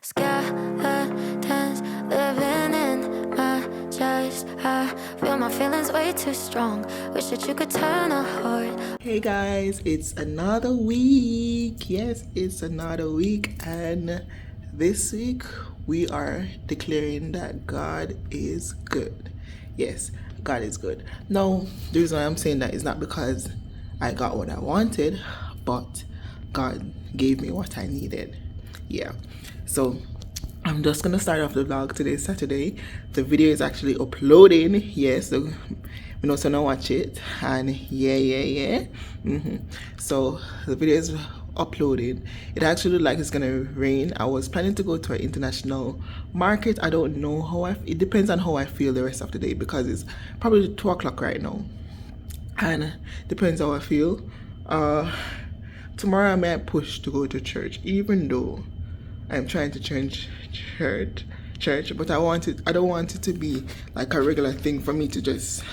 Skeletons living in my chest. I feel my feelings way too strong. Wish that you could turn a heart. Hey guys, it's another week. Yes, it's another week, and this week we are declaring that God is good. Yes, God is good. Now, the reason why I'm saying that is not because I got what I wanted, but God gave me what I needed. Yeah, so I'm just gonna start off the vlog. Today is Saturday. The video is actually uploading. Yes, so you know, so now watch it. And yeah. So the video is uploaded. It actually looked like it's gonna rain. I was planning to go to an international market. I don't know how it depends on how I feel the rest of the day, because it's probably 2 o'clock right now, and depends how I feel. Tomorrow I might push to go to church, even though I'm trying to change church, but I don't want it to be like a regular thing for me to just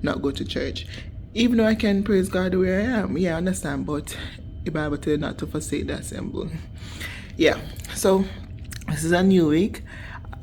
not go to church. Even though I can praise God where I am, yeah, I understand, but the Bible tells not to forsake the assembly. Yeah, so this is a new week.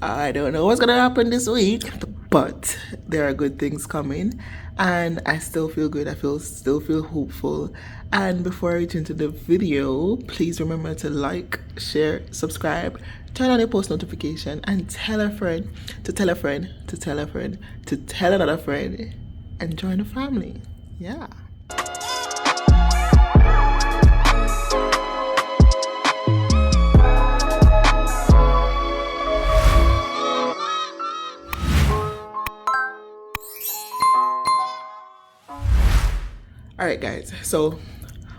I don't know what's gonna happen this week, but there are good things coming, and I still feel good. I still feel hopeful. And before I reach into the video, please remember to like, share, subscribe, turn on your post notification, and tell a friend to tell a friend to tell a friend to tell another friend, and join the family. Yeah. Alright guys, so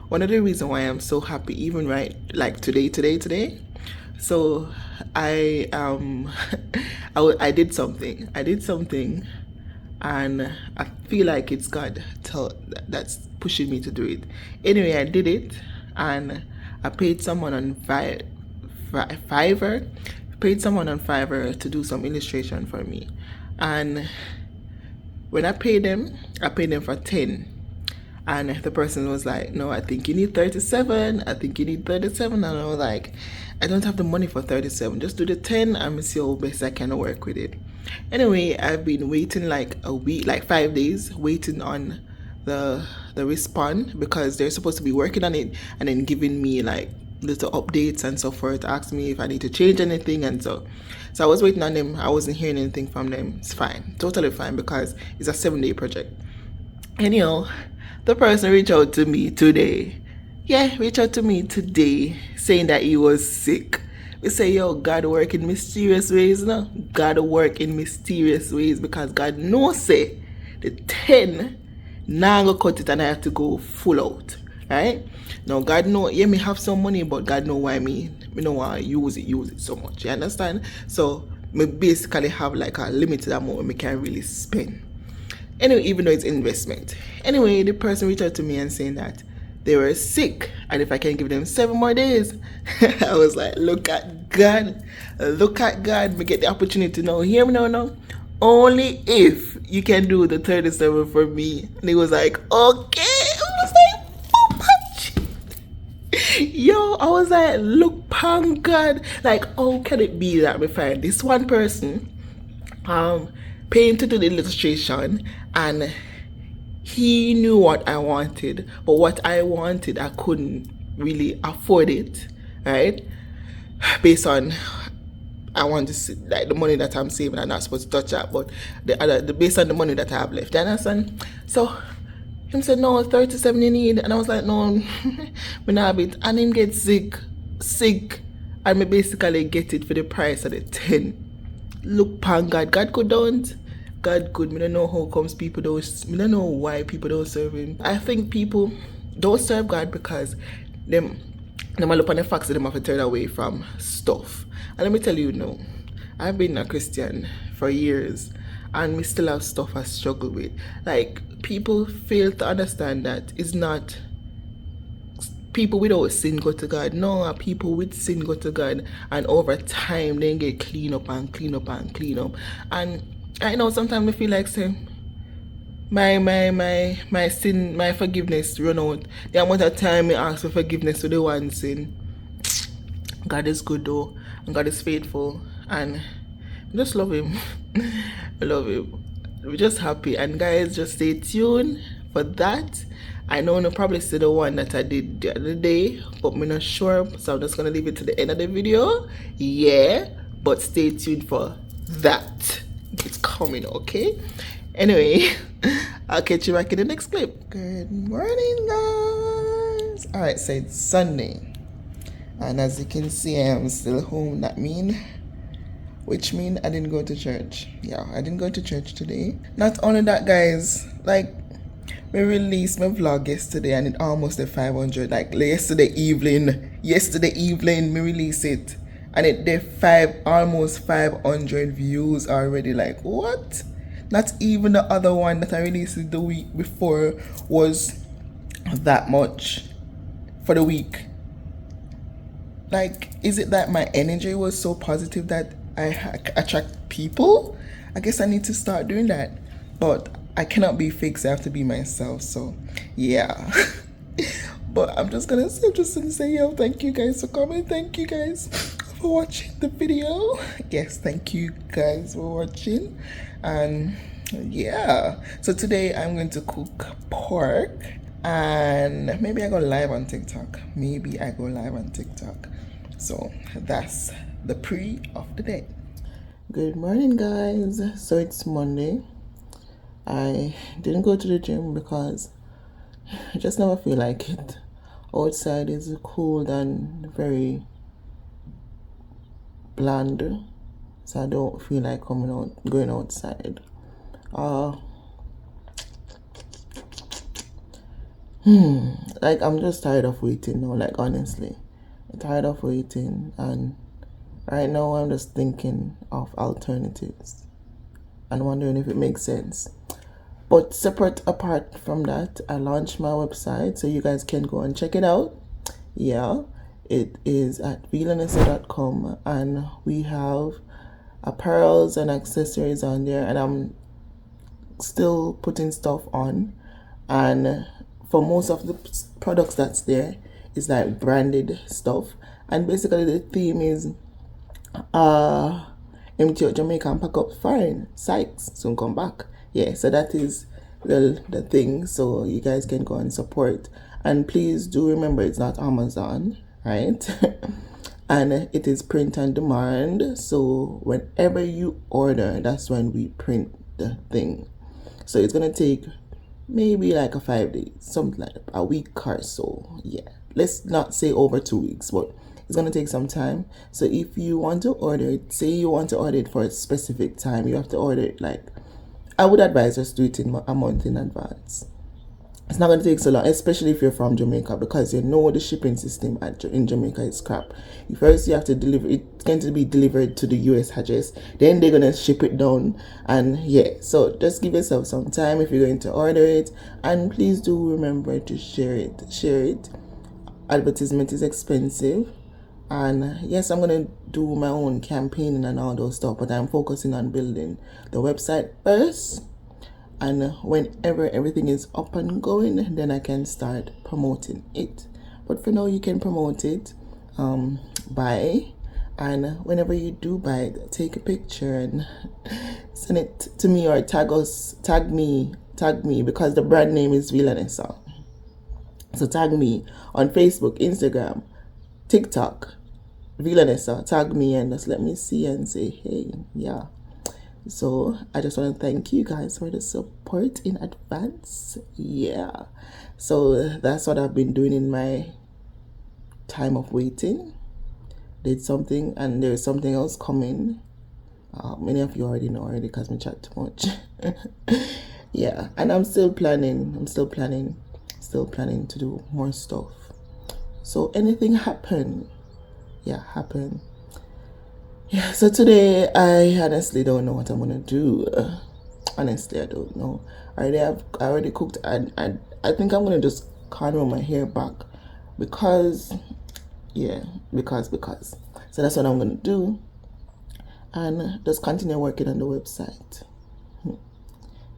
one of the reasons why I'm so happy, even right like today, so I I did something, and I feel like it's God that's pushing me to do it. Anyway, I did it, and I paid someone on Fiverr to do some illustration for me. And when I paid them for 10. And the person was like, no, I think you need 37. And I was like, I don't have the money for 37. Just do the 10 and see how best I can work with it. Anyway, I've been waiting like a week, like 5 days, waiting on the response, because they're supposed to be working on it and then giving me like little updates and so forth, ask me if I need to change anything. And so I was waiting on them. I wasn't hearing anything from them. It's fine, totally fine, because it's a 7-day project. Anyhow, the person reached out to me today. Saying that he was sick. We say, yo, God work in mysterious ways, no? God work in mysterious ways, because God knows, say, the 10, now I'm going to cut it and I have to go full out, right? Now, God know, yeah, me have some money, but God know why me don't want to use it so much, you understand? So, me basically have like a limited amount we can really spend. Anyway, even though it's investment. Anyway, the person reached out to me and saying that they were sick, and if I can give them 7 more days. I was like, look at God. Me get the opportunity now. Hear me now. Only if you can do the 37 for me. And he was like, okay. I was like, yo, I was like, look, pan God. Like, how can it be that we find this one person paying to do the illustration, and he knew what I wanted, but what I wanted I couldn't really afford it, right? Based on I want to see, like, the money that I'm saving, I'm not supposed to touch that, but the based on the money that I have left, you understand? So him said, no, 37 you need, and I was like, no, me not have it. And him get sick, and me basically get it for the price of the 10. Look, pan God could don't. God could. Me don't know how comes people don't. Me don't know why people don't serve him. I think people don't serve God because them look on the facts that them have to turn away from stuff. And let me tell you, no, I've been a Christian for years, and we still have stuff I struggle with. Like, people fail to understand that it's not people without sin go to God. No, people with sin go to God, and over time they get clean up. And I know sometimes I feel like saying my sin, my forgiveness run out. The amount of time I ask for forgiveness for the one sin. God is good though, and God is faithful, and I just love him. I love him. We're just happy, and guys, just stay tuned for that. I know I'll probably see the one that I did the other day, but I'm not sure, so I'm just gonna leave it to the end of the video. Yeah, but stay tuned for that. It's coming, okay? Anyway, I'll catch you back in the next clip. Good morning, guys. All right, so it's Sunday, and as you can see, I'm still home. Which means I didn't go to church. Yeah, I didn't go to church today. Not only that, guys, like, we released my vlog yesterday and it almost did 500. Like yesterday evening, we released it and it did almost 500 views already. Like, what? Not even the other one that I released the week before was that much for the week. Like, is it that my energy was so positive that I attract people? I guess I need to start doing that. But I cannot be fake, so I have to be myself. So, yeah. But I'm just gonna say, yo, thank you guys for coming. Thank you guys for watching the video. Yes, thank you guys for watching. And yeah. So today I'm going to cook pork. And maybe I go live on TikTok. So that's the pre of the day. Good morning, guys. So it's Monday. I didn't go to the gym because I just never feel like it. Outside is cold and very bland, so I don't feel like going outside. Like, I'm just tired of waiting now, like, honestly. I'm tired of waiting, and right now I'm just thinking of alternatives and wondering if it makes sense. But separate apart from that, I launched my website, so you guys can go and check it out. Yeah, it is at V-La-Nessa.com, and we have apparels and accessories on there, and I'm still putting stuff on. And for most of the products that's there is like branded stuff, and basically the theme is empty out Jamaica and pack up foreign. Sykes, soon come back. Yeah, so that is the thing. So you guys can go and support, and please do remember it's not Amazon, right? And it is print on demand, so whenever you order, that's when we print the thing. So it's gonna take maybe like 5 days, something like a week or so. Yeah, let's not say over 2 weeks, but it's gonna take some time. So if you want to order it, say you want to order it for a specific time, you have to order it, like, I would advise just do it in a month in advance. It's not going to take so long, especially if you're from Jamaica, because you know the shipping system in Jamaica is crap. First, you have to deliver it. It's going to be delivered to the US address. Then they're going to ship it down. And yeah, so just give yourself some time if you're going to order it. And please do remember to share it. Advertisement is expensive. And yes, I'm going to do my own campaigning and all those stuff, but I'm focusing on building the website first. And whenever everything is up and going, then I can start promoting it. But for now, you can promote it, buy, and whenever you do buy it, take a picture and send it to me, or tag me, because the brand name is V-La-Nessa. So tag me on Facebook, Instagram, TikTok, V-La-Nessa. Tag me and just let me see and say, hey, yeah. So I just want to thank you guys for the support in advance. Yeah. So that's what I've been doing in my time of waiting. Did something, and there's something else coming. Many of you already know because we chat too much. Yeah. And I'm still planning to do more stuff. So anything happen. Yeah, so today I honestly don't know what I'm gonna do. Honestly, I don't know. I already cooked, and I think I'm gonna just corner my hair back because. So that's what I'm gonna do, and just continue working on the website.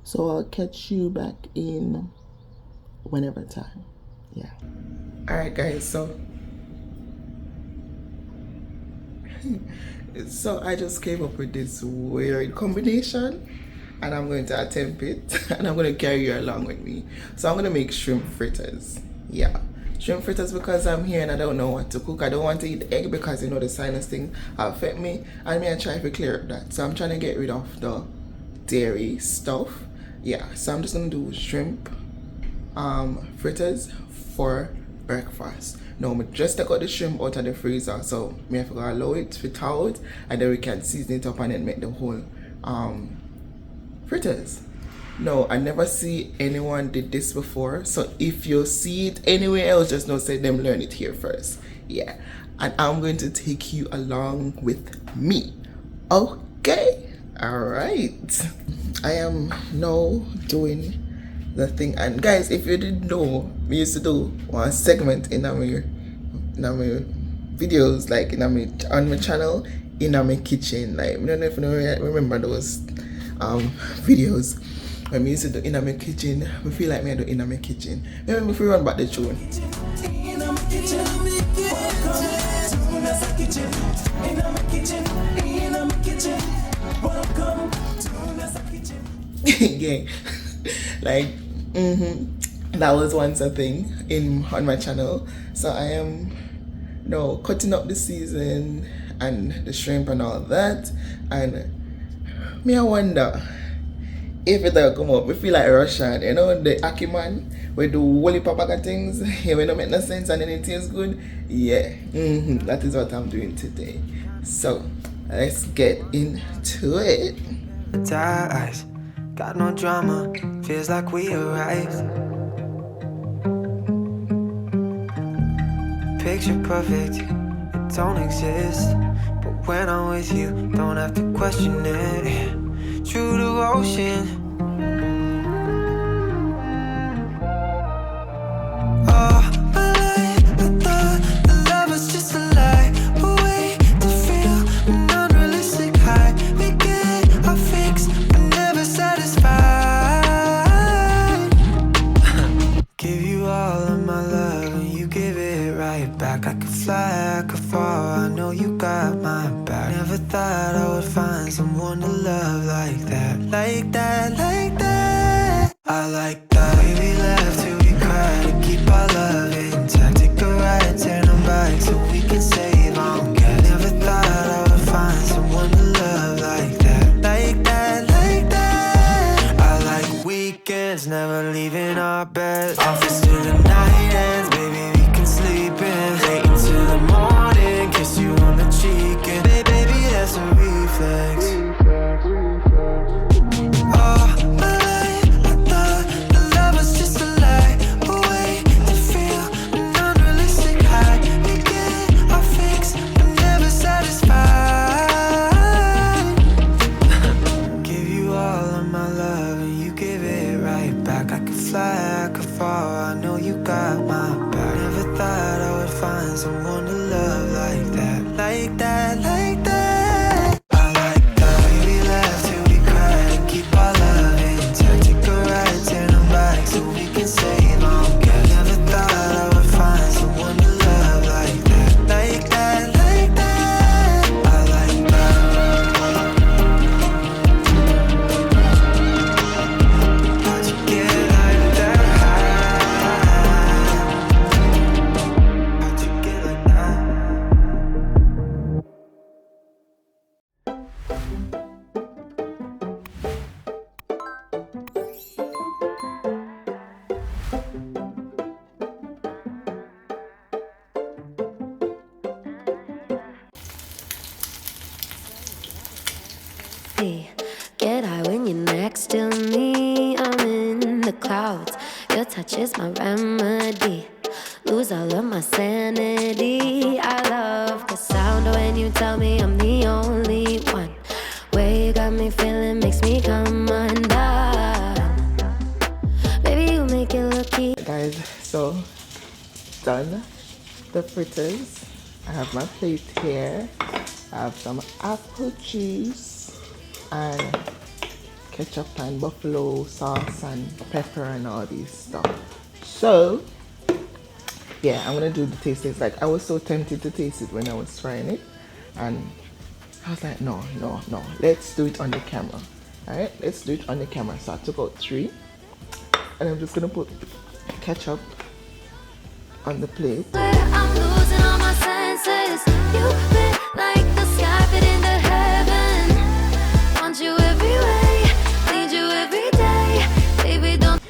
So I'll catch you back in whenever time. Yeah. All right, guys. So So I just came up with this weird combination and I'm going to attempt it and I'm going to carry you along with me. So I'm going to make shrimp fritters. Yeah, shrimp fritters because I'm here and I don't know what to cook. I don't want to eat egg because you know the sinus thing affect me, and I try to clear up that. So I'm trying to get rid of the dairy stuff. Yeah, so I'm just going to do shrimp fritters for breakfast. Now I just take out the shrimp out of the freezer, so me have to go allow it to thaw out and then we can season it up and then make the whole fritters. No, I never see anyone did this before, so if you see it anywhere else, just know say them learn it here first. Yeah, and I'm going to take you along with me. Okay, all right. I am now doing the thing, and guys, if you didn't know, we used to do one segment in our videos, like on my channel, in our kitchen. Like, I don't know if you remember those videos when we used to do in our kitchen. We feel like me do in our kitchen. Maybe if we run back the tune. Yeah, like that was once a thing on my channel. So I am now cutting up the season and the shrimp and all that, and me I wonder if it'll come up. We feel like Russian, you know, the Aki man, we do whole bag of things, we don't make no sense and then it tastes good. Yeah, that is what I'm doing today. So let's get into it. Eyes, got no drama, feels like we arrived. Picture perfect, it don't exist, but when I'm with you, don't have to question it. True devotion. Oh, my life, I thought the love was just a lie, a way to feel an unrealistic high. We get our fix, but never satisfied. Give you all of my love and you give it right back. I could fly, I could fall, I know you got my back. Never thought I would find someone to love like that. Like that, like that. I like that. We laugh till we cry to keep our love intact. Take a ride, turn them back so we can save on gas. Never thought I would find someone to love like that. Like that, like that. I like weekends, never leaving our bed. Office till the night ends, baby, we can sleep in. Late into the morning, kiss you on the cheek, and baby, that's a reflex. Oh, my life, I thought the love was just a lie, a way to feel an unrealistic high. We get our fix, but never satisfied. Give you all of my love and you give it right back. I could fly, I could fall, I know you got my back. Never thought I would find someone to love like that. Like that, like that. I like that. We laugh till we cry to keep our love intact. Take a ride, turn them back so we can save on gas. Never thought I would find someone to love like that. Like that, like that. I like that. How'd you get like that? How'd you get like that? Get high when you're next to me. I'm in the clouds. Your touch is my remedy. Lose all of my sanity. I love the sound when you tell me I'm the only one. Way you got me feeling makes me come undone. Baby, you make it look easy. Guys, so done the fritters. I have my plate here. I have some apple juice and ketchup and buffalo sauce and pepper and all these stuff. So yeah, I'm gonna do the taste test. Like, I was so tempted to taste it when I was trying it, And I was like, no, let's do it on the camera. Alright, let's do it on the camera. So I took out 3, and I'm just gonna put ketchup on the plate. I'm losing all my senses. You fit like the sky fit into heaven. Want you every way, need you every day. Baby, don't.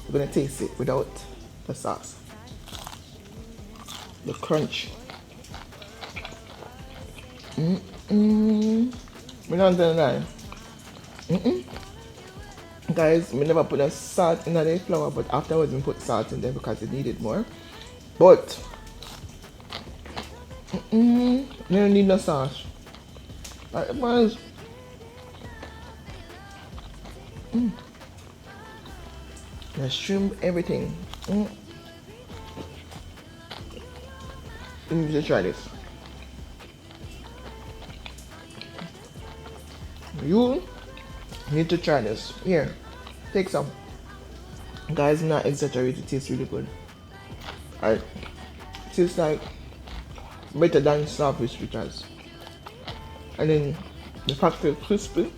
I'm gonna taste it without the sauce. The crunch. We don't tell lie. Guys, we never put a salt in the flour, but afterwards we put salt in there because it needed more. But you don't need no sauce. Like it was. The shrimp, everything. You need to try this. You need to try this. Here, take some. Guys, not exaggerated, it tastes really good. It tastes like better than starfish because. And then the fact that it's crispy.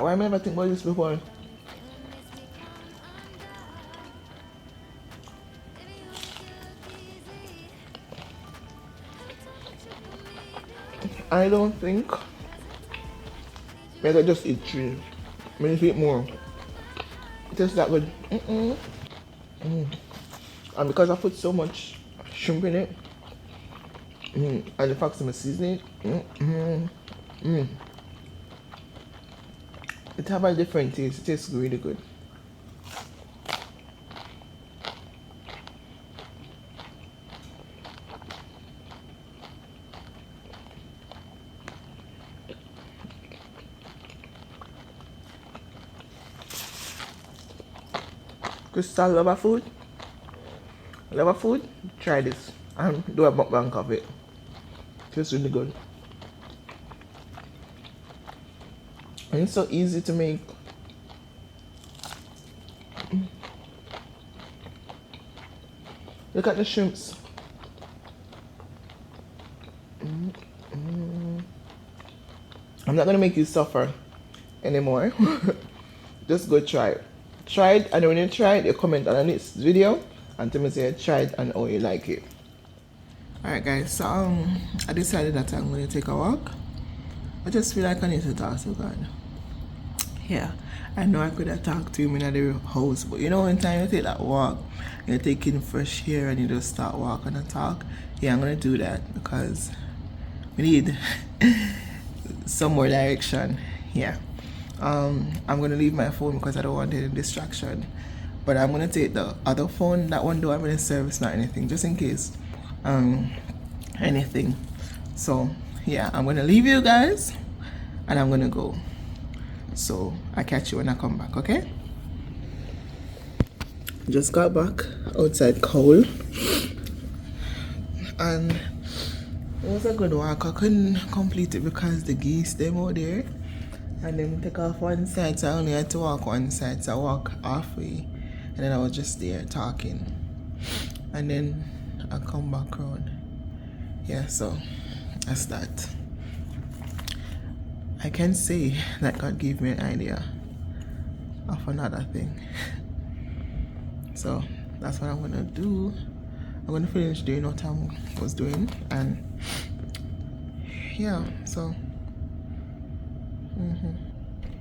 Why am I never think about this before? I don't think maybe I just eat 3. Maybe eat more. It tastes that good. And because I put so much shrimp in it, and the fact that I'm seasoning it have a different taste. It tastes really good. Crystal lover food? Lover food? Try this and do a mukbang of it. Tastes really good. And it's so easy to make. Look at the shrimps. I'm not gonna make you suffer anymore. Just go try it. Try it, and when you try it, you comment on the next video and tell me say you tried and how you like it. Alright guys, so I decided that I'm gonna take a walk. I just feel like I need to talk to God. Yeah, I know I could have talked to him in the house, but you know when time you take that walk, you're taking fresh air and you just start walking and talk. Yeah, I'm gonna do that because we need some more direction. Yeah. I'm gonna leave my phone because I don't want any distraction. But I'm gonna take the other phone. That one don't have any service, not anything, just in case anything. So yeah, I'm gonna leave you guys and I'm gonna go. So I'll catch you when I come back, okay? Just got back outside cold and it was a good walk. I couldn't complete it because the geese them out there and then take off one side, so I only had to walk one side. So I walked halfway and then I was just there talking and then I come back around. Yeah, so that's that. I can say that God gave me an idea of another thing. So that's what I'm gonna do. I'm gonna finish doing what I was doing and yeah, so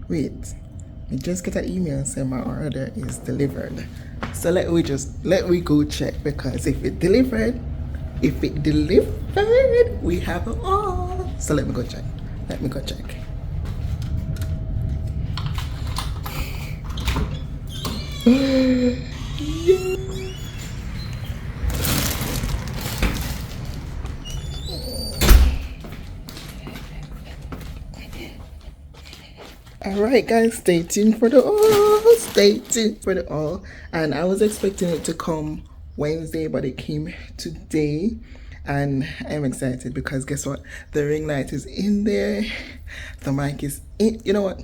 wait, I just get an email saying my order is delivered. So let me go check, because if it delivered, we have it all. So let me go check. Yeah. Alright guys, stay tuned for the all. And I was expecting it to come Wednesday, but it came today. and I'm excited because guess what? The ring light is in there, the mic is in. You know what?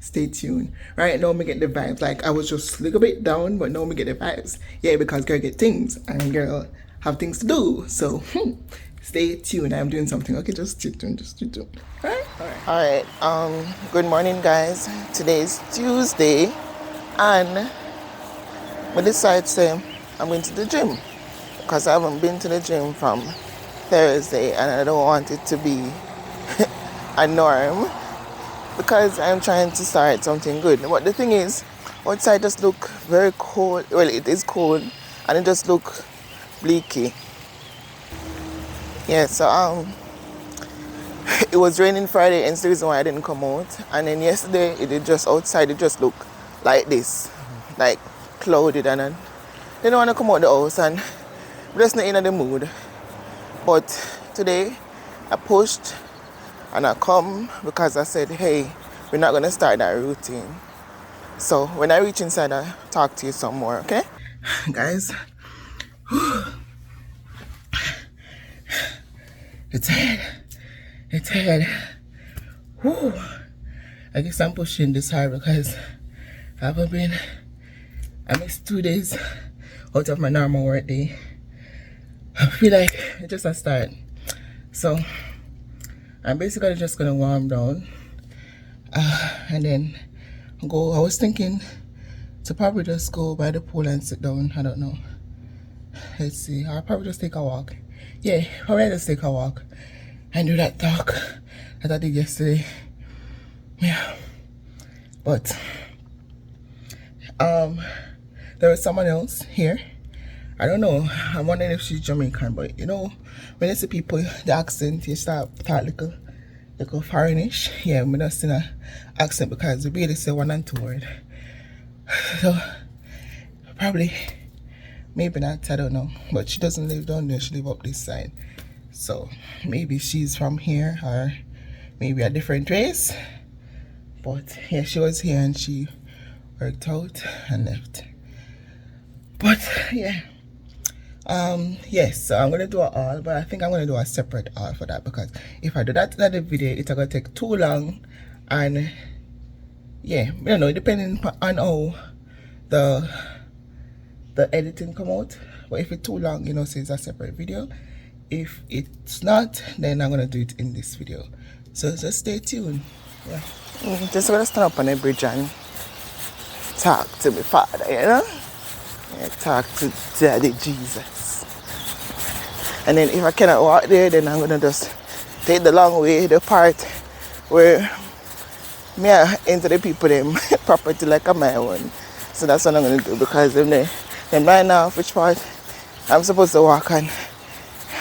Stay tuned. Right now, me get the vibes. Like I was just a little bit down, but now me get the vibes. Yeah, because girl get things and girl have things to do. So stay tuned. I'm doing something. Okay, just stay tuned. Just stay tuned. Alright. Good morning, guys. Today is Tuesday, and I decided to say I'm going to the gym because I haven't been to the gym from Thursday, and I don't want it to be a norm because I'm trying to start something good. But the thing is, outside just look very cold. Well, it is cold, and it just look bleaky. Yeah, so it was raining Friday, and it's the reason why I didn't come out. And then yesterday, it did just outside, it just looked like this, like clouded, and I didn't want to come out the house, and I'm just not in the mood. But today, I pushed, and I come because I said, hey, we're not going to start that routine. So when I reach inside, I'll talk to you some more, okay? Guys, it's hard. Whew. I guess I'm pushing this hard because I missed 2 days out of my normal work day. I feel like it's just a start. So I'm basically just gonna warm down and then go. I was thinking to probably just go by the pool and sit down. I don't know. Let's see. I'll probably just take a walk. Yeah, probably just take a walk and do that talk that I did yesterday. Yeah. But there was someone else here. I don't know. I'm wondering if she's Jamaican, but you know, when you see people, the accent, you start talk little foreignish. Yeah, I'm not seeing an accent because we really say 1 and 2 words. So probably, maybe not. I don't know. But she doesn't live down there. She live up this side. So maybe she's from here or maybe a different race. But yeah, she was here and she worked out and left. But yeah. Yes, so I'm gonna do a haul, but I think I'm gonna do a separate haul for that because if I do that in the video, it's gonna take too long, and yeah, you know, depending on how the editing come out. But if it's too long, you know, so it's a separate video. If it's not, then I'm gonna do it in this video. So just stay tuned. Yeah. Just gonna stand up on the bridge and talk to my father, you know? Yeah, talk to Daddy Jesus. And then if I cannot walk there, then I'm gonna just take the long way, the part where me enter the people them property like a my own. So that's what I'm gonna do because them right now which part I'm supposed to walk on.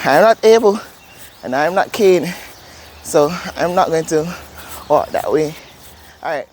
I'm not able and I'm not keen. So I'm not going to walk that way. Alright.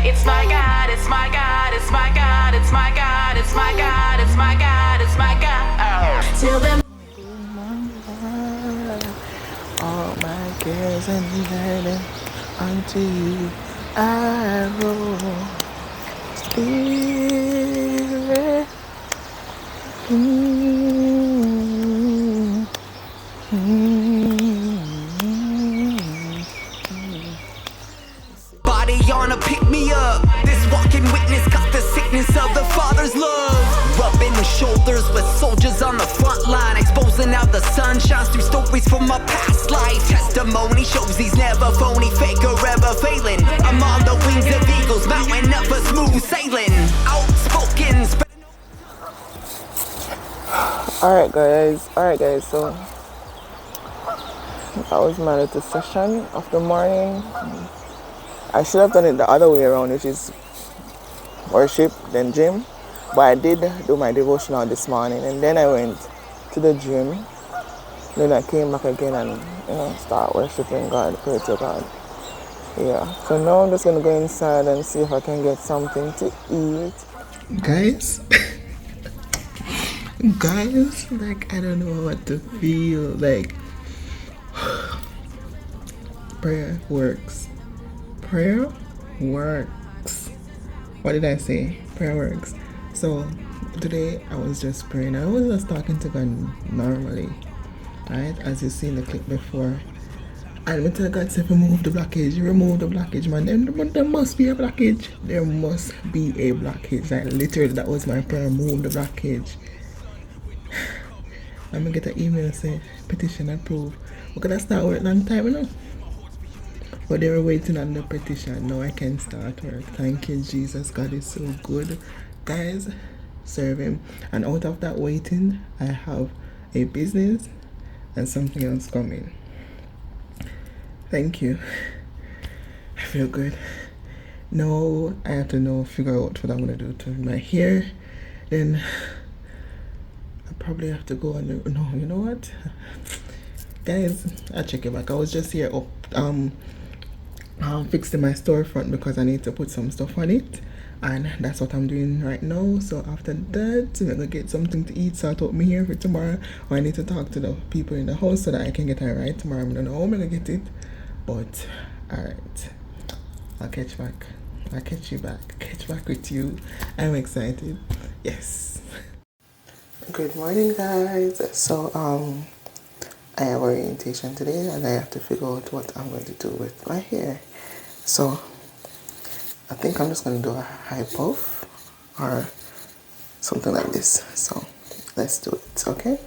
It's my God, it's my God, it's my God, it's my God, it's my God, it's my God, it's my God. Till them all my cares and burden unto you I roll. Spirit. Body on to pick me up. This walking witness got the sickness of the Father's love. Rubbing the shoulders with soldiers on the front line, exposing how the sun shines through stories from my past life. Testimony shows he's never phony, fake or ever failing. I'm on the wings of eagles, mountain up a smooth sailing. Outspoken. Alright guys, so that was my little session of the morning. I should have done it the other way around, which is worship, then gym. But I did do my devotional this morning, and then I went to the gym. Then I came back again and, you know, start worshiping God, pray to God. Yeah, so now I'm just gonna go inside and see if I can get something to eat. Guys, guys, like I don't know what to feel. Like prayer works. Prayer works. What did I say? Prayer works. So today I was just praying. I was just talking to God normally, right? As you see in the clip before. And we tell God, say, remove the blockage, man. There must be a blockage. There must be a blockage. Like, literally, that was my prayer, remove the blockage. I'm gonna get an email say, petition approved. We're gonna start work long time, you know? But they were waiting on the petition. Now I can start work. Thank you, Jesus. God is so good. Guys, serve Him. And out of that waiting, I have a business and something else coming. Thank you. I feel good. Now I have to now figure out what I'm gonna do to my hair. Then I probably have to go on the, no, you know what? Guys, I'll check it back. I was just here up fixing my storefront because I need to put some stuff on it. And that's what I'm doing right now. So after that, I'm gonna get something to eat, sort out my hair for tomorrow. Or I need to talk to the people in the house so that I can get it right tomorrow. I don't know how I'm gonna get it. But alright. I'll catch back. I'll catch you back. Catch back with you. I'm excited. Yes. Good morning, guys. So I have orientation today and I have to figure out what I'm going to do with my hair. So I think I'm just going to do a high puff or something like this. So let's do it, okay?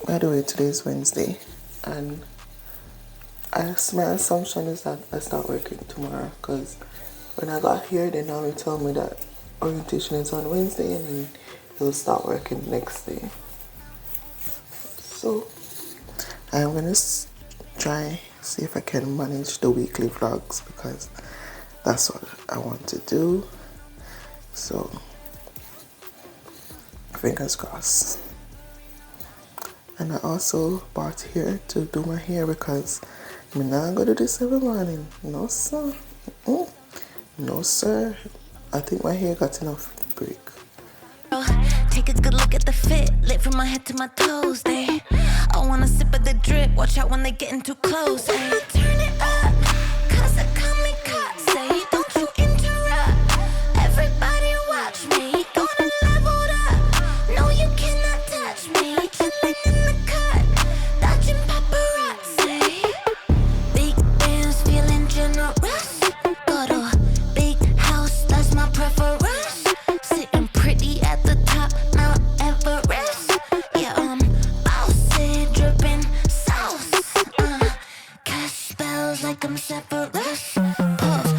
By the way, today is Wednesday and my assumption is that I start working tomorrow because when I got here, they now tell me that orientation is on Wednesday and then they'll start working next day. So I'm gonna try see if I can manage the weekly vlogs because that's what I want to do. So fingers crossed. And I also bought here to do my hair because I'm not gonna do this every morning. No sir. No sir. I think my hair got enough break. Take a good look at the fit, lit from my head to my toes. They I wanna sip of the drip, watch out when they getting too close. Turn it up, cause I come and cut. Say, don't you interrupt. Everybody watch me, gonna level up. No, you cannot touch me. Chilling in the cut, dodging paparazzi. Big bands feeling generous. Got a big house, that's my preference. Sitting pretty at the top, Mount Everest. Yeah, I'm bossy, dripping sauce. Cash spells like I'm Severus.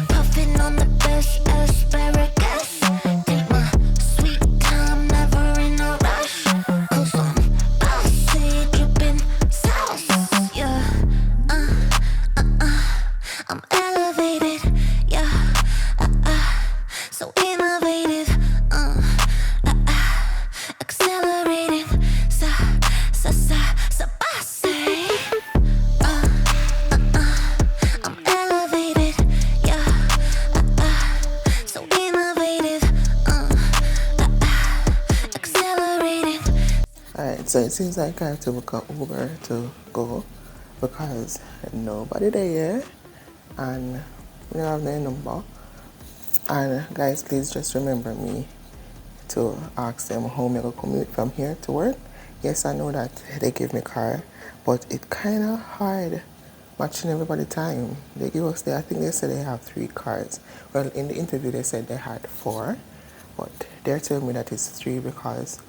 Puffing on the best asparagus. Take my sweet time, never in a rush. Cause I'm bossy, dripping sauce. Yeah, I'm elevated. Yeah, so innovative. Accelerating. Bossy. I'm elevated. Yeah, so innovative. Accelerating. Alright, so it seems like I have to book an Uber to go because nobody there and we don't have their number. And guys, please just remember me to ask them how me go commute from here to work. Yes, I know that they give me car, but it kind of hard matching everybody time. They give us, I think they said they have 3 cars. Well, in the interview they said they had 4, but they're telling me that it's 3 because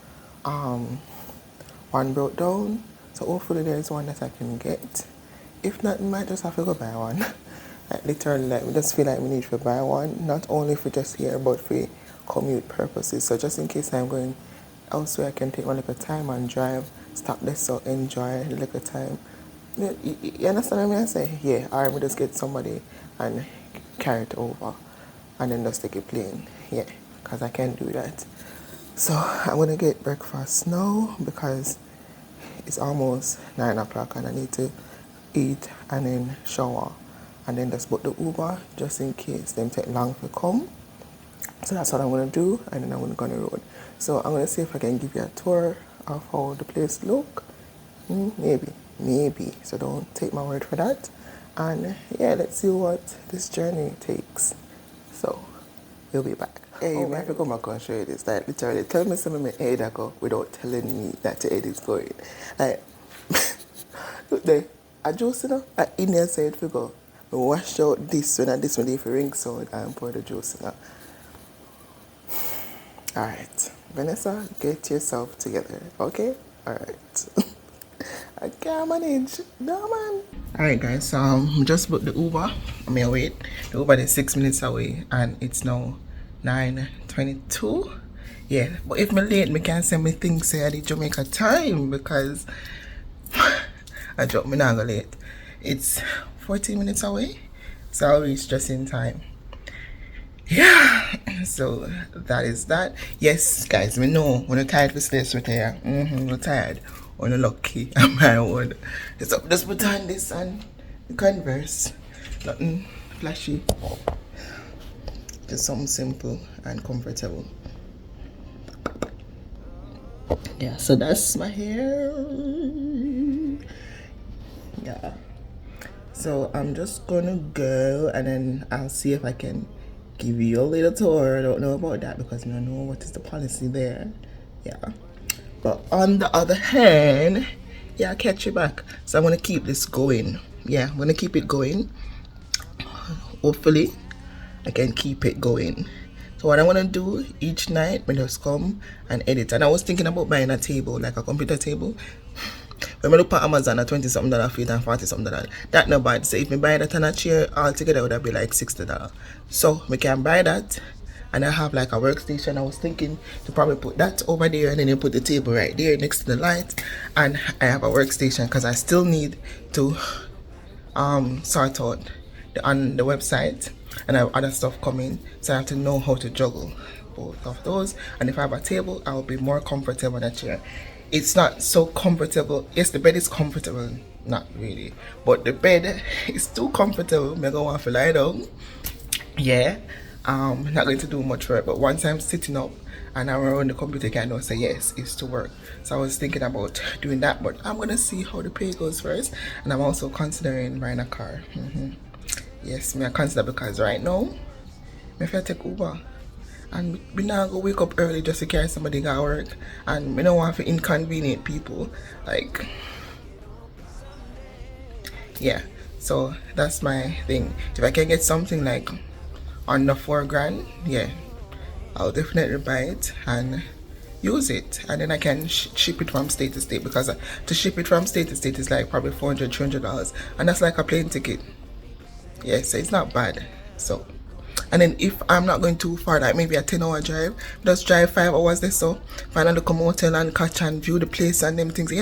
one broke down. So hopefully there's one that I can get. If not, we might just have to go buy one. Like literally, like we just feel like we need to buy one, not only for just here, but for commute purposes. So just in case I'm going elsewhere, I can take my little time and drive, stop this, so enjoy the little time. You understand what I say? Yeah, or we just get somebody and carry it over and then just take a plane. Yeah, because I can't do that. So I'm gonna get breakfast now because it's almost 9 o'clock and I need to eat and then shower and then just book the Uber just in case them take long to come. So that's what I'm gonna do, and then I'm gonna go on the road. So I'm gonna see if I can give you a tour of how the place look. Maybe. So don't take my word for that. And yeah, let's see what this journey takes. So we'll be back. Hey, man, if I come back and show you this, like literally tell me some of my head I go without telling me that the head is going. Like look there, I juice you know, I in there said if you go, wash out this one and this one if you ring sound and pour the juice in. Alright, Vanessa, get yourself together, okay? Alright. I can't manage. No, man. Alright, guys, so just booked the Uber. I mean, wait. The Uber is 6 minutes away, and it's now 9:22. Yeah, but if I'm late, I can't send me things say I did Jamaica time because I dropped me now late. It's 14 minutes away, so I'll reach just in time. Yeah, so that is that. Yes, guys, we know when you're tired for this right here. You're tired. When you're lucky, on my word. So just put on this and Converse. Nothing flashy. Just something simple and comfortable. Yeah, so that's my hair. Yeah. So I'm just gonna go and then I'll see if I can give you a little tour. I don't know about that because I don't know what is the policy there. Yeah. But on the other hand, yeah, I'll catch you back. So I'm gonna keep this going. Yeah, I'm gonna keep it going. Hopefully, I can keep it going. So what I wanna do each night, when I just come and edit. And I was thinking about buying a table, like a computer table. When I look at Amazon at $20-something feet and $40-something, that not bad. So if I buy that on a chair altogether, it would be like $60. So we can buy that, and I have like a workstation. I was thinking to probably put that over there, and then you put the table right there next to the light, and I have a workstation because I still need to sort out on the website, and I have other stuff coming, so I have to know how to juggle both of those. And if I have a table, I will be more comfortable in a chair. It's not so comfortable. Yes, the bed is comfortable, not really, but the bed is too comfortable. I'm gonna want to lie down. Yeah, not going to do much work, but once I'm sitting up and I'm around the computer, I can now say yes, it's to work. So I was thinking about doing that, but I'm gonna see how the pay goes first, and I'm also considering buying a car. Yes, I consider because right now, if I take Uber. And we now go wake up early just to carry somebody to work, and we don't want to inconvenience people. Like, yeah. So that's my thing. If I can get something like under $4,000, yeah, I'll definitely buy it and use it, and then I can ship it from state to state, because to ship it from state to state is like probably $400-$300, and that's like a plane ticket. Yeah, so it's not bad. So. And then if I'm not going too far, like maybe a 10-hour drive, just drive 5 hours there, so find a local motel and catch and view the place and them things,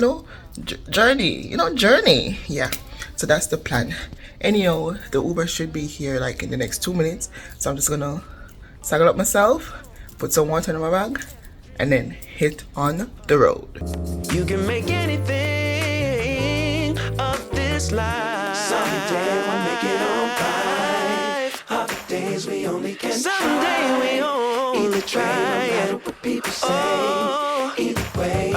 journey, yeah. So that's the plan. Anyhow, the Uber should be here like in the next 2 minutes, so I'm just gonna saddle up myself, put some water in my bag, and then hit on the road. You can make anything of this life. Someday we'll make it all right. Other days we only can someday we only try. No matter what people say, either way,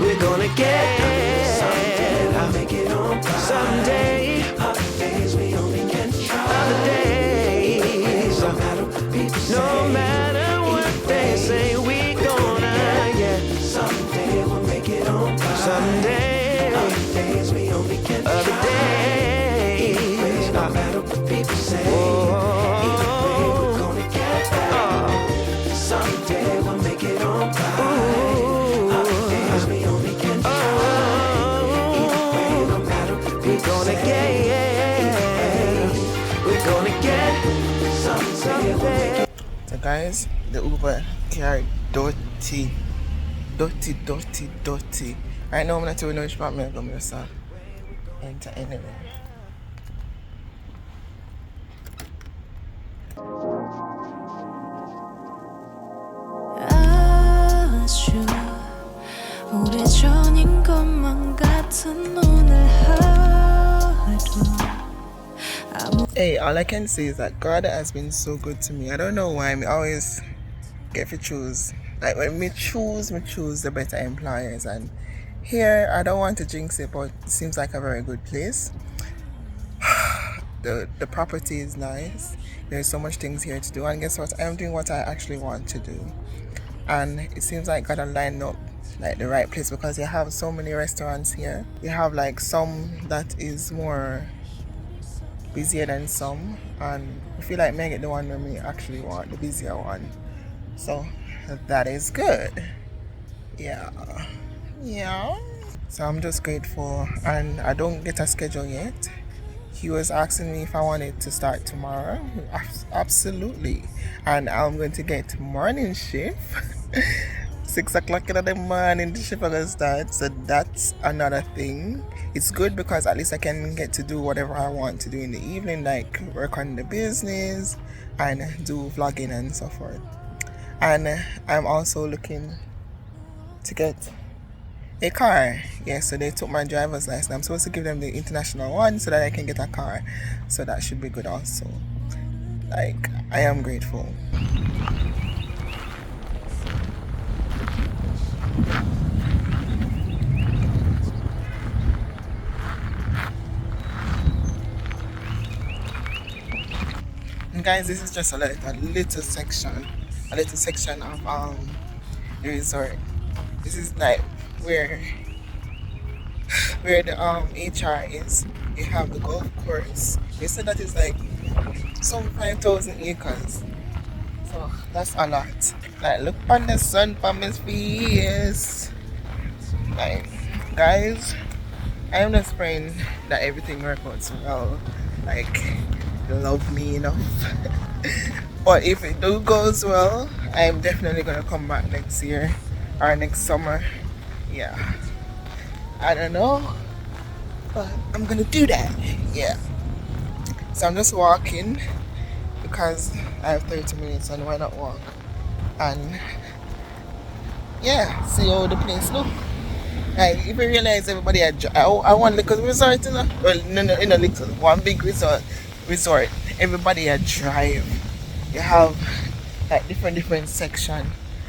we're gonna get someday we'll make it all right. Someday, other days we only can try. Other days, no matter what people say, no matter what they say, we gonna get someday we'll make it all right. Someday, other days we only can try. Other days, no matter what people say, either way we're gonna get there. Someday we'll make it all right. Other days we only can try. Either way, no matter what people say, we're gonna get someday we'll make it. So guys, the Uber carried dirty. Right now I'm not doing no which part I'm going to enter anyway. Oh, Hey, all I can say is that God has been so good to me. I don't know why I always get to choose. Like when me choose the better employers. And here, I don't want to jinx it, but it seems like a very good place. The property is nice. There's so much things here to do, and guess what? I am doing what I actually want to do, and it seems like God lined up like the right place because you have so many restaurants here. You have like some that is more busier than some, and I feel like me get the one where me actually want the busier one. So that is good. Yeah. Yeah. So I'm just grateful, and I don't get a schedule yet. He was asking me if I wanted to start tomorrow. Absolutely. And I'm going to get morning shift. 6 o'clock in the morning, the shift is going to start. So that's another thing. It's good because at least I can get to do whatever I want to do in the evening, like work on the business and do vlogging and so forth. And I'm also looking to get a car. Yeah, so they took my driver's license. I'm supposed to give them the international one so that I can get a car. So that should be good also. Like, I am grateful. And guys, this is just a little section of the resort. This is like where the HR is. They have the golf course. They said that is like some 5,000 acres. So that's a lot. Like, look on the sun from his face. Like, guys, I am just praying that everything works out so well. Like, you love me enough. But if it do goes well, I'm definitely gonna come back next year or next summer. Yeah. I don't know, but I'm gonna do that. Yeah. So I'm just walking because I have 30 minutes, and why not walk? And yeah, see how the place look. Like, if you realize everybody I want little resort, you know? Well, no, little, one big resort. Everybody a drive. You have like different section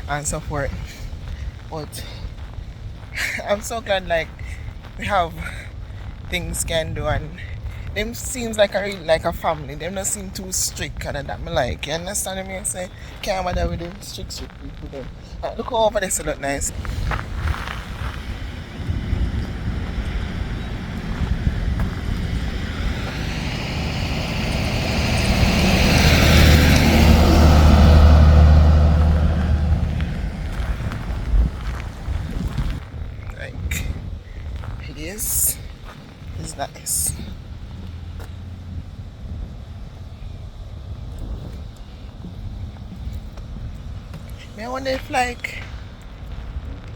and so forth. But I'm so glad like we have things can do, and them seems like a family. Them not seem too strict and that me like. You understand me? I say can't bother with them strict people them. Like, look over there, so look nice. Like, this is nice. I wonder if like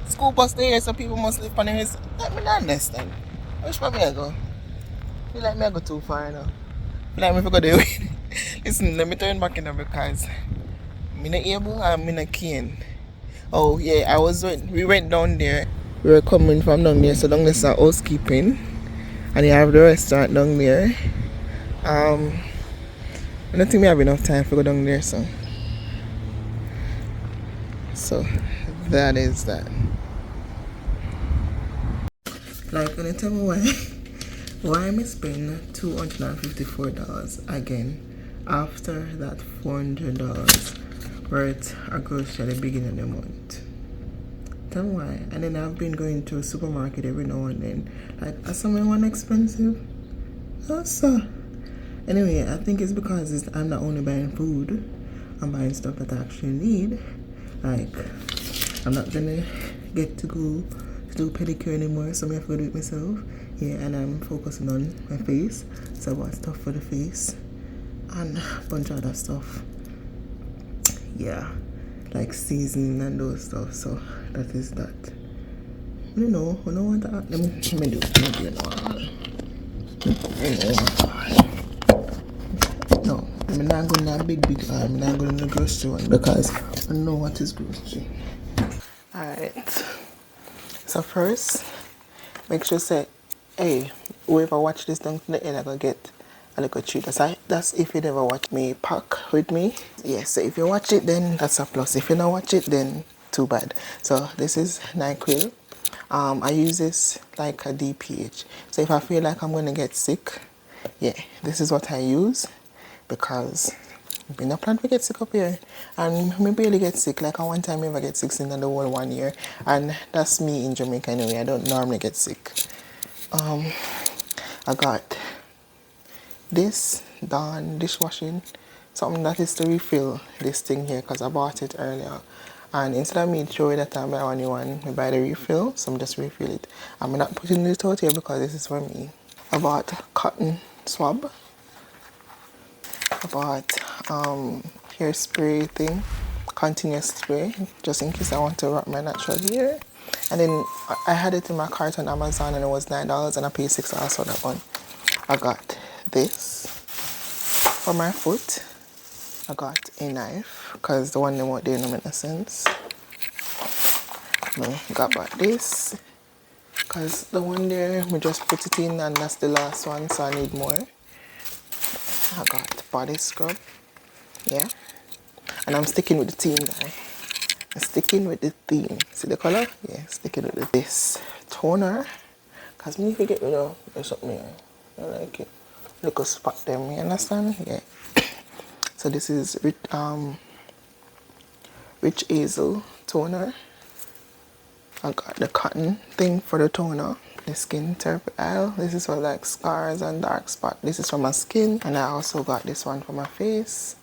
school bus there, so people must live on the hills. Like, me not understand. Which way me I go? Feel like me I go too far now. Feel like me if I go there. Listen, let me turn back in there because me not able and me not keen. Oh yeah, we went down there. We were coming from down there, so down there's a housekeeping, and you have the restaurant down there. I don't think we have enough time to go down there, so that is that. Like, can you tell me why am I spending $254 again after that $400 worth of grocery at the beginning of the month? Tell me why. And then I've been going to a supermarket every now and then. Like, are some of one expensive? Also. Anyway, I think it's because I'm not only buying food, I'm buying stuff that I actually need. Like, I'm not gonna get to go to do pedicure anymore, so I have to do it myself. Yeah, and I'm focusing on my face. So I bought stuff for the face and a bunch of other stuff. Yeah, like seasoning and those stuff. So that is that. You know, I don't want that. Let me do it. No, I'm not going to a big I'm not going to the grocery one because I know what is grocery. Alright. So first, make sure say, hey, whoever watch this down to the end, I'm going to get a little treat. That's if you never watch me pack with me. Yeah, so if you watch it, then that's a plus. If you don't watch it, then too bad. So this is NyQuil. I use this like a DPH. So if I feel like I'm gonna get sick, yeah, this is what I use, because we no plan to get sick up here, and me barely get sick. Like one time I ever get sick in the whole 1 year, and that's me in Jamaica anyway. I don't normally get sick. I got this Dawn dishwashing, something that is to refill this thing here, because I bought it earlier, and instead of me throwing that I buy one new one, I buy the refill, so I'm just refill it. I'm not putting this out here because this is for me. I bought cotton swab. I bought hairspray thing, continuous spray, just in case I want to rock my natural hair. And then I had it in my cart on Amazon and it was $9 and I paid $6 for that one. I got this for my foot. I got a knife because the one they won't do no make no sense. I got back this because the one there we just put it in and that's the last one, so I need more. I got body scrub, yeah, and I'm sticking with the theme guy. I'm sticking with the theme. See the color? Yeah, sticking with this toner, because me if you get rid of something here, I like it. Look a spot them, you understand? Yeah. So this is Rich Hazel toner. I got the cotton thing for the toner. The skin therapy. This is for like scars and dark spot. This is for my skin, and I also got this one for my face.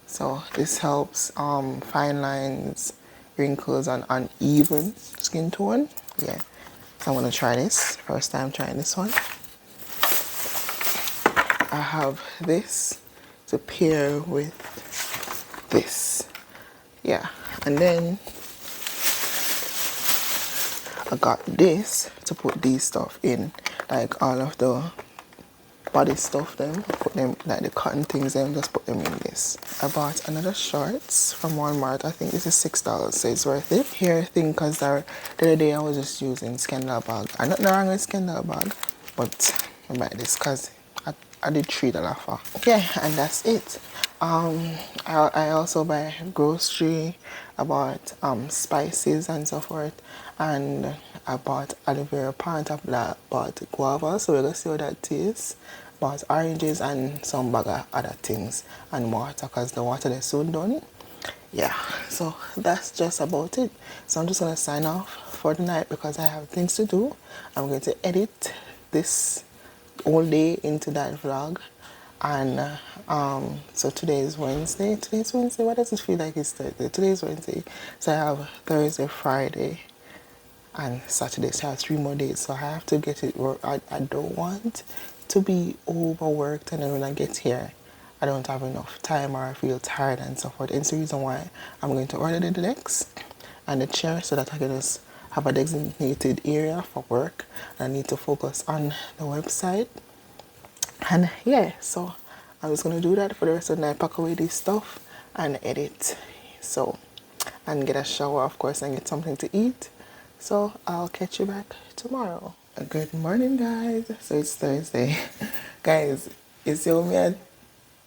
So this helps fine lines, wrinkles, and uneven skin tone. Yeah, so I'm gonna try this. First time trying this one. I have this to pair with this. Yeah, and then I got this to put these stuff in, like all of the body stuff them, put them like the cotton things them, just put them in this. I bought another shorts from Walmart. I think this is $6, so it's worth it. Hair thing, because the other day I was just using Scandal bag. I'm not wrong with Scandal bag, but I buy this because I did $3 for. Yeah, and that's it. I also buy grocery. I bought spices and so forth, and I bought aloe vera plant. I bought guava, so we're gonna see how that tastes. Bought oranges and some bag of other things, and water, because the water is soon done. Yeah, so that's just about it. So I'm just gonna sign off for the night because I have things to do. I'm going to edit this all day into that vlog. And so today is Wednesday. Today's Wednesday. Why does it feel like it's Thursday? Today's Wednesday. So I have Thursday, Friday, and Saturday. So I have 3 more days. So I have to get it work. I don't want to be overworked, and then when I get here, I don't have enough time or I feel tired and so forth. And it's the reason why I'm going to order the desk and the chair so that I can just have a designated area for work. I need to focus on the website. And yeah, so I'm just gonna do that for the rest of the night, pack away this stuff and edit. So, and get a shower, of course, and get something to eat. So I'll catch you back tomorrow. Good morning, guys. So it's Thursday. Guys, you see how me I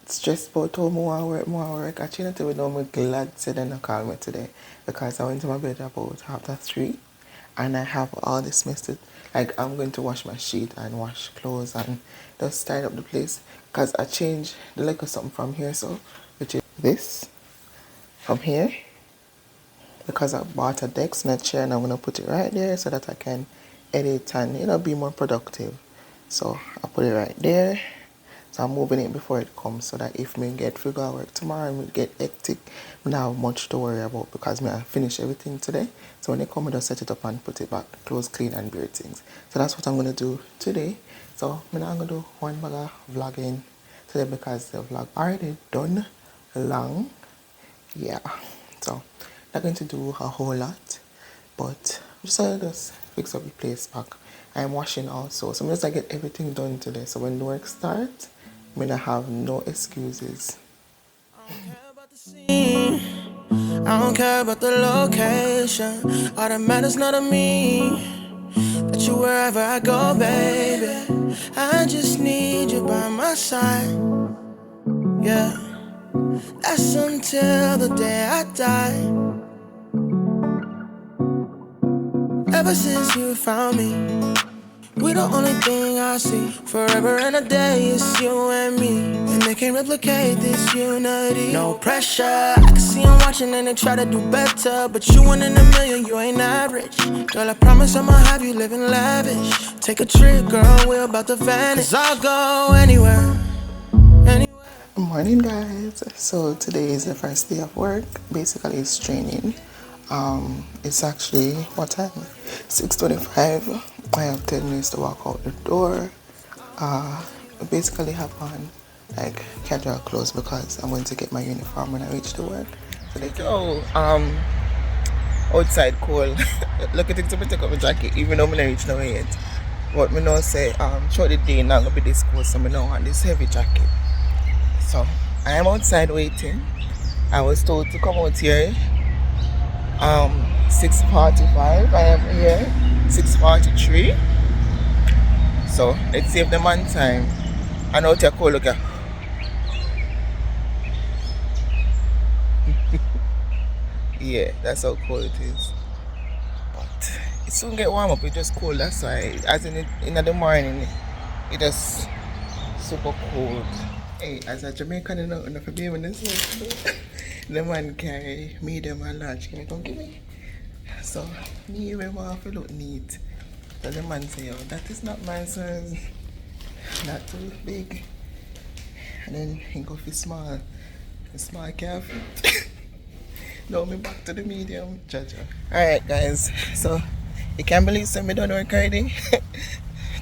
stressed about how more work. Actually, not even know I'm glad to then call me today, because I went to my bed about 3:30. And I have all this messed. Like, I'm going to wash my sheet and wash clothes and just tidy up the place, because I changed the leg of something from here, so which is this from here, because I bought a desk and a chair, and I'm going to put it right there so that I can edit and be more productive. So I put it right there. So I'm moving it before it comes, so that if me get figure work tomorrow and we get hectic, we don't have much to worry about, because I finish everything today. So when they come, I just set it up and put it back, close, clean, and bare things. So that's what I'm gonna do today. So I'm gonna do one bag of vlogging today, because the vlog already done long. Yeah. So not going to do a whole lot, but I'm just gonna just fix up the place back. I'm washing also, so I'm just gonna get everything done today. So when the work starts, I'm gonna have no excuses. I don't care about the location. All that matters not to me. That you wherever I go, baby. I just need you by my side. Yeah, that's until the day I die. Ever since you found me, we the only thing I see. Forever and a day, it's you and me. And they can't replicate this unity. No pressure. I can see them watching and they try to do better. But you one in a million, you ain't average. Girl, I promise I'ma have you living lavish. Take a trip, girl, we're about to vanish. 'Cause I'll go anywhere. Good morning, guys. So today is the first day of work. Basically, it's training. It's actually what time? 6:25. I have 10 minutes to walk out the door. I basically have on like casual clothes because I'm going to get my uniform when I reach the work. So they outside cold. Look at it to me take off my jacket, even though I'm not reach nowhere yet. But me know say throughout the day now gonna be this cold, so I know want this heavy jacket. So I am outside waiting. I was told to come out here 6:45. I am here 6:43. So let's save them on time. I know it's cold, look at. Yeah, that's how cold it is. But it soon get warm up, it just cold, that's why. As in the morning, it just super cold. Hey, as a Jamaican, you know, enough of being in this one. The man carry medium and large, can you come give me? So, me we want to look neat. So the man say, oh, that is not my size. Not too big. And then he go for small. The small can't fit. Now me back to the medium, jaja. Alright guys, so you can't believe so me done work already.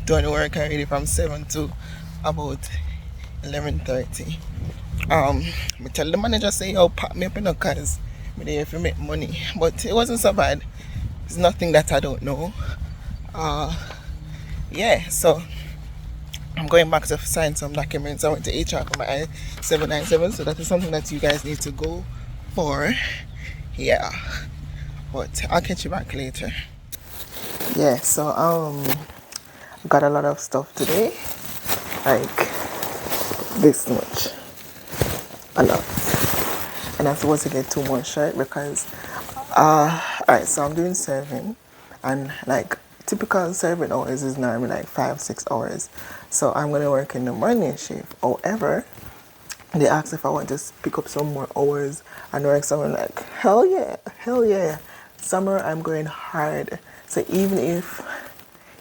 Done work already from 7 to about 11:30. Me tell the manager say, yo, pack me up in the cars. Me there if you make money. But it wasn't so bad. It's nothing that I don't know. Yeah, so I'm going back to sign some documents. I went to HR for my I-797, so that is something that you guys need to go for. Yeah, but I'll catch you back later. Yeah, so got a lot of stuff today, like this much, a lot, and I'm supposed to get 2 more shirts because alright, so I'm doing serving, and like typical serving hours is normally like 5-6 hours, so I'm gonna work in the morning shift. However, they asked if I want to pick up some more hours and work somewhere. Like, hell yeah. Summer, I'm going hard. So even if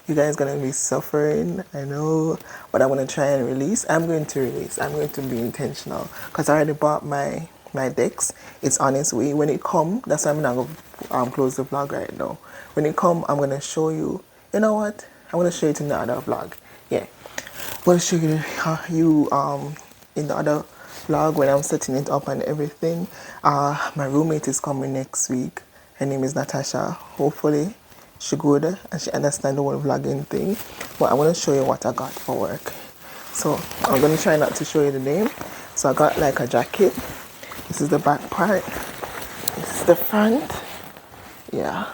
you guys gonna be suffering, I know, but I'm gonna try and release. I'm going to release. I'm going to be intentional because I already bought my decks. It's on its way. When it come, that's why I'm not gonna close the vlog right now. When it come, I'm gonna show you. You know what? I'm gonna show you in the other vlog. Yeah, I'm gonna show you in the other vlog when I'm setting it up and everything. My roommate is coming next week. Her name is Natasha. Hopefully she good and she understand the whole vlogging thing. But I want to show you what I got for work. So I'm gonna try not to show you the name. So I got like a jacket. This is the back part. This is the front. Yeah,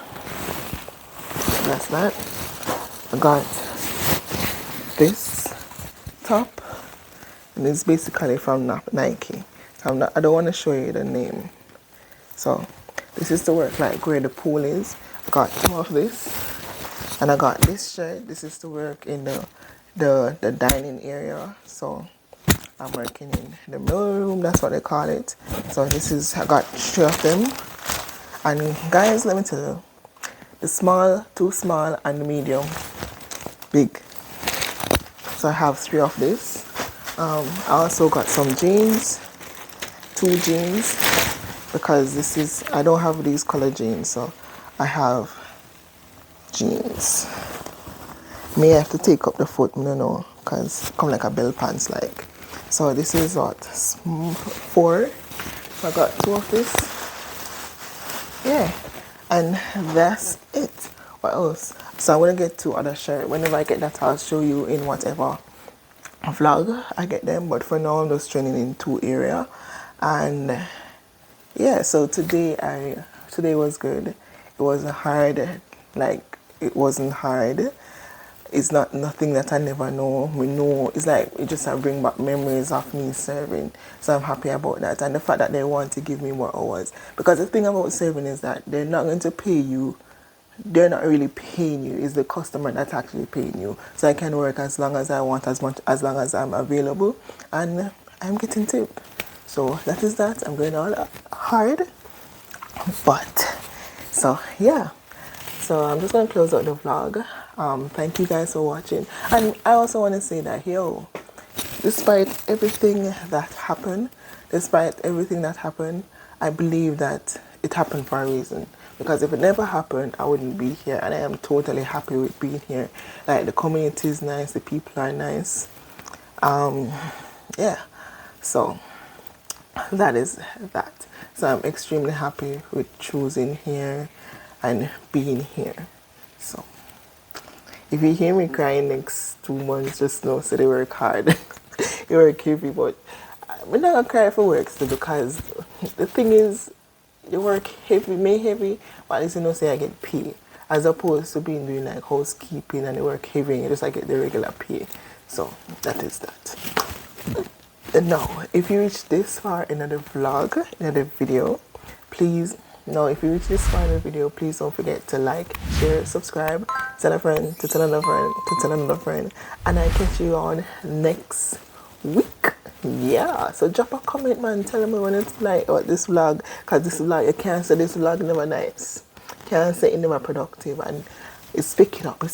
that's that. I got this top. And it's basically from Nike. So I don't want to show you the name. So this is the work like where the pool is. I got 2 of this. And I got this shirt. This is to work in the dining area. So I'm working in the middle room, that's what they call it. So I got 3 of them. And guys, let me tell you, the small, too small, and the medium, big. So I have 3 of this. I also got some jeans, 2 jeans, because I don't have these color jeans, so I have jeans. May I have to take up the foot, I don't know, because it come like a bell pants like. So this is what, 4. So I got 2 of this. Yeah, and that's it. What else? So I'm gonna get 2 other shirts. Whenever I get that, I'll show you in whatever vlog I get them, but for now I'm just training in 2 areas. And yeah, so today was good. It wasn't hard, like it wasn't hard. it's not nothing that I never know. We know it's like it just bring back memories of me serving. So I'm happy about that, and the fact that they want to give me more hours. Because the thing about serving is that they're not going to pay you. They're not really paying you. It's the customer that's actually paying you. So I can work as long as I want, as long as I'm available, and I'm getting tipped. So that is that. I'm going all hard, but so yeah. So I'm just gonna close out the vlog. Thank you guys for watching, and I also want to say that despite everything that happened, I believe that it happened for a reason. Because if it never happened, I wouldn't be here, and I am totally happy with being here. Like, the community is nice, the people are nice. Yeah. So that is that. So I'm extremely happy with choosing here and being here. So if you hear me crying next 2 months, just know so they work hard. They work heavy, but I'm not gonna cry for work still, because the thing is, you work heavy, but at least you know say I get paid. As opposed to doing like housekeeping and you work heavy and you just like get the regular pay. So that is that. Now, if you reach this far in the vlog, in the video, please don't forget to like, share, subscribe, tell a friend, to tell another friend, to tell another friend, and I catch you on next week. Yeah, so drop a comment, man. Tell me when it's like about this vlog, because this vlog, you can't say this vlog never nice. Can't say it never productive, and it's picking up.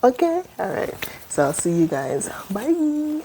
Okay, all right. So I'll see you guys. Bye.